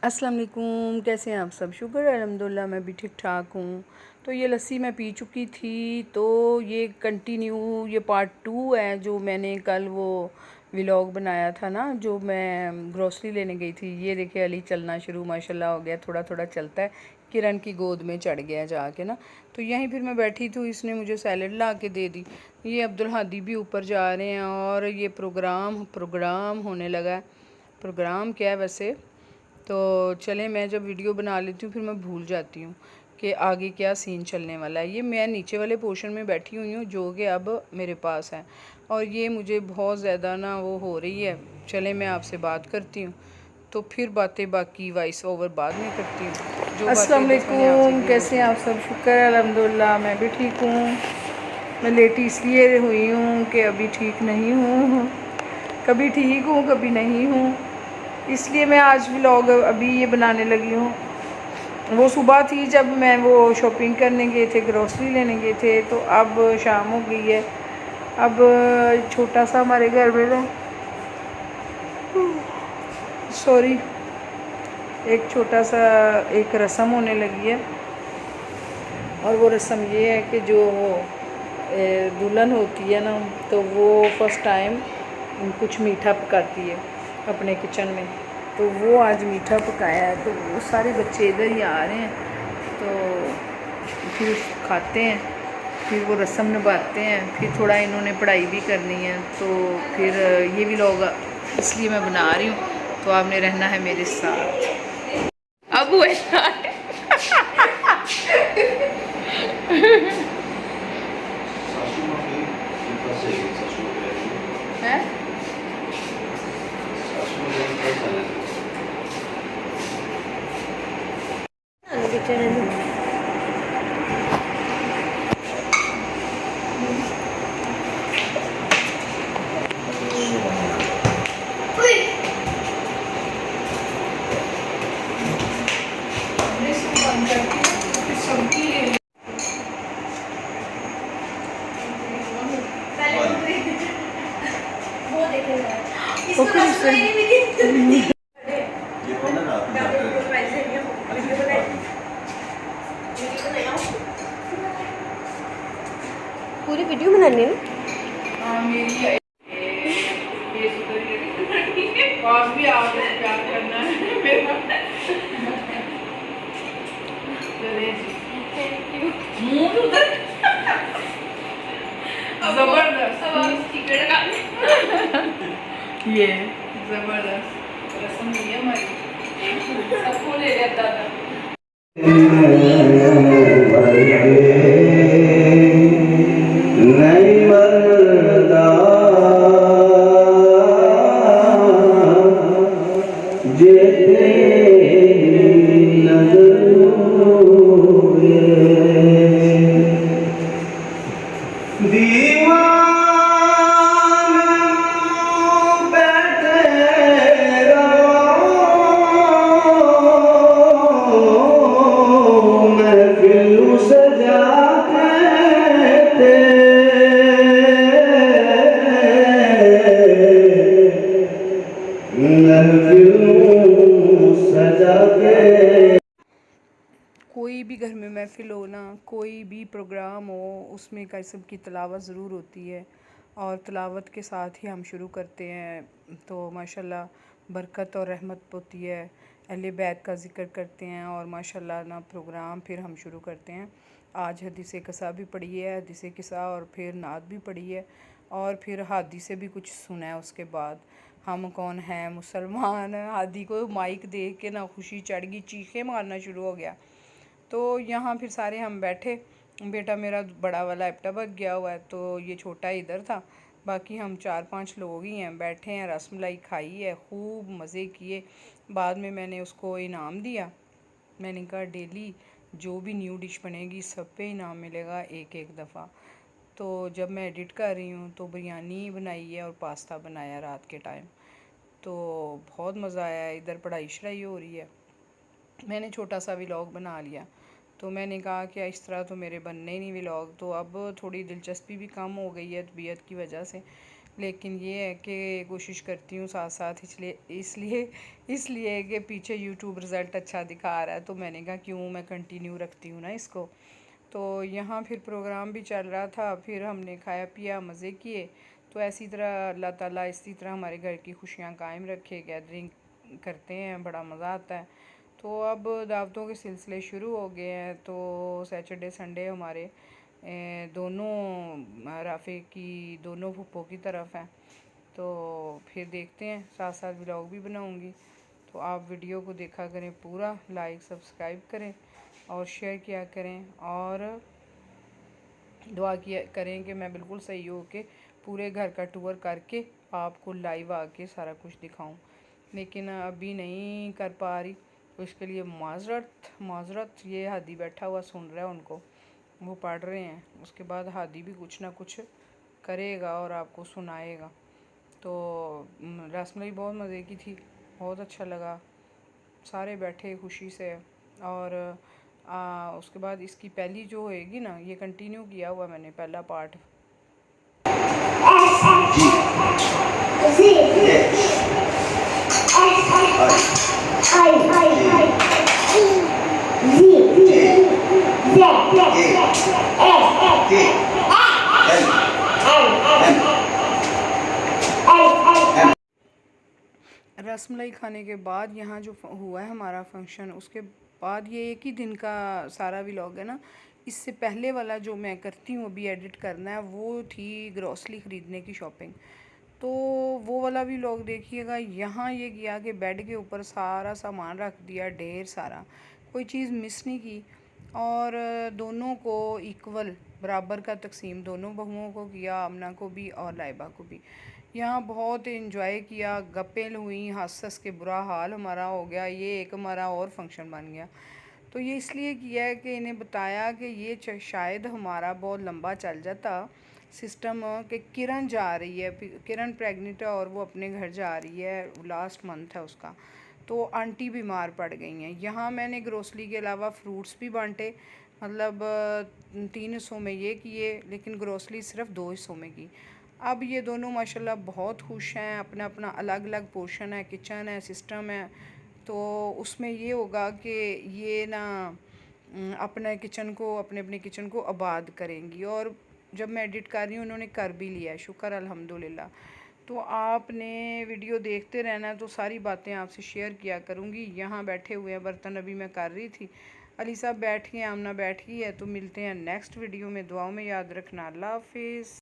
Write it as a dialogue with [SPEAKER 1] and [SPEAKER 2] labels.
[SPEAKER 1] अस्सलाम वालेकुम, कैसे हैं आप सब। शुक्र है अल्हम्दुलिल्लाह मैं भी ठीक ठाक हूँ। तो ये लस्सी मैं पी चुकी थी, तो ये कंटिन्यू ये पार्ट 2 है जो मैंने कल वो व्लॉग बनाया था ना, जो मैं ग्रोसरी लेने गई थी। ये देखिए अली चलना शुरू माशाल्लाह हो गया, थोड़ा थोड़ा चलता है। किरण की गोद में चढ़ गया जाके ना। तो यहीं फिर मैं बैठी थी, इसने मुझे सैलड ला के दे दी। ये अब्दुल हादी भी ऊपर जा रहे हैं और ये प्रोग्राम होने लगा है। प्रोग्राम क्या है वैसे, तो चलें मैं जब वीडियो बना लेती हूँ फिर मैं भूल जाती हूँ कि आगे क्या सीन चलने वाला है। ये मैं नीचे वाले पोर्शन में बैठी हुई हूँ जो कि अब मेरे पास है, और ये मुझे बहुत ज़्यादा ना वो हो रही है। चलें मैं आपसे बात करती हूँ, तो फिर बातें बाकी वॉइस ओवर बाद में करती हूँ। जो
[SPEAKER 2] अस्सलाम
[SPEAKER 1] बातें बस मैंने आपसे
[SPEAKER 2] वालेकुम, कैसे हैं आप सब। शुक्र है अल्हम्दुलिल्लाह मैं भी ठीक हूँ। मैं लेटी इसलिए हुई हूँ कि अभी ठीक नहीं हूँ, कभी ठीक हूँ कभी नहीं हूँ, इसलिए मैं आज व्लॉग अभी ये बनाने लगी हूँ। वो सुबह थी जब मैं वो शॉपिंग करने गए थे, ग्रोसरी लेने गए थे, तो अब शाम हो गई है। अब छोटा सा हमारे घर में ना सॉरी एक छोटा सा एक रस्म होने लगी है, और वो रस्म ये है कि जो वो दुल्हन होती है ना, तो वो फर्स्ट टाइम कुछ मीठा पकाती है अपने किचन में। तो वो आज मीठा पकाया है, तो वो सारे बच्चे इधर ही आ रहे हैं, तो फिर खाते हैं, फिर वो रस्म निभाते हैं, फिर थोड़ा इन्होंने पढ़ाई भी करनी है। तो फिर ये भी लोग इसलिए मैं बना रही हूँ, तो आपने रहना है मेरे साथ। अब वो है
[SPEAKER 3] पूरी वीडियो बनानी है
[SPEAKER 2] हाँ मेरी पास भी आप प्यार करना है मेरा। मुंह उधर जबरदस्त ये जबरदस्त रस्म ये हमारी सबको ले लेता था।
[SPEAKER 1] कोई भी घर में महफ़िल हो ना, कोई भी प्रोग्राम हो, उसमें कसम की तिलावत ज़रूर होती है, और तिलावत के साथ ही हम शुरू करते हैं। तो माशाल्लाह बरकत और रहमत होती है। अहले बैत का ज़िक्र करते हैं और माशाल्लाह ना प्रोग्राम फिर हम शुरू करते हैं। आज हदीस क़सा भी पढ़ी है, हदीस क़सा, और फिर नात भी पढ़ी है, और फिर हादी से भी कुछ सुना है। उसके बाद हम कौन हैं मुसलमान। हादी को माइक देख के ना खुशी चढ़ गई, चीखें मारना शुरू हो गया। तो यहाँ फिर सारे हम बैठे, बेटा मेरा बड़ा वाला एप्टा बग गया हुआ है, तो ये छोटा इधर था। बाकी हम 4-5 लोग ही हैं, बैठे हैं, रसमलाई खाई है, खूब मज़े किए। बाद में मैंने उसको इनाम दिया। मैंने कहा डेली जो भी न्यू डिश बनेगी सब पे इनाम मिलेगा एक एक दफ़ा। तो जब मैं एडिट कर रही हूँ तो बिरयानी बनाई है और पास्ता बनाया रात के टाइम, तो बहुत मज़ा आया। इधर पढ़ाई शढ़ाई हो रही है, मैंने छोटा सा व्लॉग बना लिया। तो मैंने कहा कि इस तरह तो मेरे बनने ही नहीं व्लॉग, तो अब थोड़ी दिलचस्पी भी कम हो गई है तबीयत की वजह से। लेकिन ये है कि कोशिश करती हूँ साथ साथ, इसलिए कि पीछे यूट्यूब रिज़ल्ट अच्छा दिखा रहा है, तो मैंने कहा क्यों मैं कंटिन्यू रखती हूँ ना इसको। तो यहाँ फिर प्रोग्राम भी चल रहा था, फिर हमने खाया पिया, मज़े किए। तो ऐसी तरह अल्लाह ताला इसी तरह हमारे घर की खुशियाँ कायम रखे, गैदरिंग करते हैं, बड़ा मज़ा आता है। तो अब दावतों के सिलसिले शुरू हो गए हैं। तो सैटरडे संडे हमारे दोनों राफ़े की दोनों फूफो की तरफ हैं। तो फिर देखते हैं, साथ साथ व्लॉग भी बनाऊंगी। तो आप वीडियो को देखा करें पूरा, लाइक सब्सक्राइब करें और शेयर किया करें, और दुआ किया करें कि मैं बिल्कुल सही हो के पूरे घर का टूर करके आपको लाइव आके सारा कुछ दिखाऊं, लेकिन अभी नहीं कर पा रही। तो इसके लिए माजरत। ये हादी बैठा हुआ सुन रहा है उनको, वो पढ़ रहे हैं। उसके बाद हादी भी कुछ ना कुछ करेगा और आपको सुनाएगा। तो रसमलाई बहुत मज़े की थी, बहुत अच्छा लगा, सारे बैठे खुशी से। और उसके बाद इसकी पहली जो होएगी ना, ये कंटिन्यू किया हुआ मैंने पहला पार्ट। रसमलाई खाने के बाद यहाँ जो हुआ है हमारा फंक्शन, उसके बाद ये एक ही दिन का सारा व्लॉग है ना। इससे पहले वाला जो मैं करती हूँ अभी एडिट करना है, वो थी ग्रॉसरी ख़रीदने की शॉपिंग। तो वो वाला भी व्लॉग देखिएगा। यहाँ ये किया कि बेड के ऊपर सारा सामान रख दिया, ढेर सारा, कोई चीज़ मिस नहीं की, और दोनों को इक्वल बराबर का तकसीम दोनों बहुओं को किया, आमना को भी और लाइबा को भी। यहाँ बहुत इंजॉय किया, गप्पें हुई, हंस हंस के बुरा हाल हमारा हो गया। ये एक हमारा और फंक्शन बन गया। तो ये इसलिए किया है कि इन्हें बताया कि ये शायद हमारा बहुत लंबा चल जाता सिस्टम, कि किरण जा रही है, किरण प्रेग्नेंट है और वो अपने घर जा रही है, लास्ट मंथ है उसका। तो आंटी बीमार पड़ गई हैं। यहाँ मैंने ग्रोसरी के अलावा फ्रूट्स भी बांटे, मतलब 3 हिस्सों में ये किए, लेकिन ग्रोसरी सिर्फ 2 हिस्सों में की। अब ये दोनों माशाल्लाह बहुत खुश हैं, अपना अपना अलग अलग पोर्शन है, किचन है, सिस्टम है। तो उसमें ये होगा कि ये ना अपने अपने किचन को आबाद करेंगी। और जब मैं एडिट कर रही हूँ उन्होंने कर भी लिया है, शुक्र अल्हम्दुलिल्लाह। तो आपने वीडियो देखते रहना, तो सारी बातें आपसे शेयर किया करूँगी। यहाँ बैठे हुए हैं, बर्तन अभी मैं कर रही थी, अली साहब बैठ गए, आमना बैठ गई है। तो मिलते हैं नेक्स्ट वीडियो में, दुआओं में याद रखना। अल्लाह हाफिज़।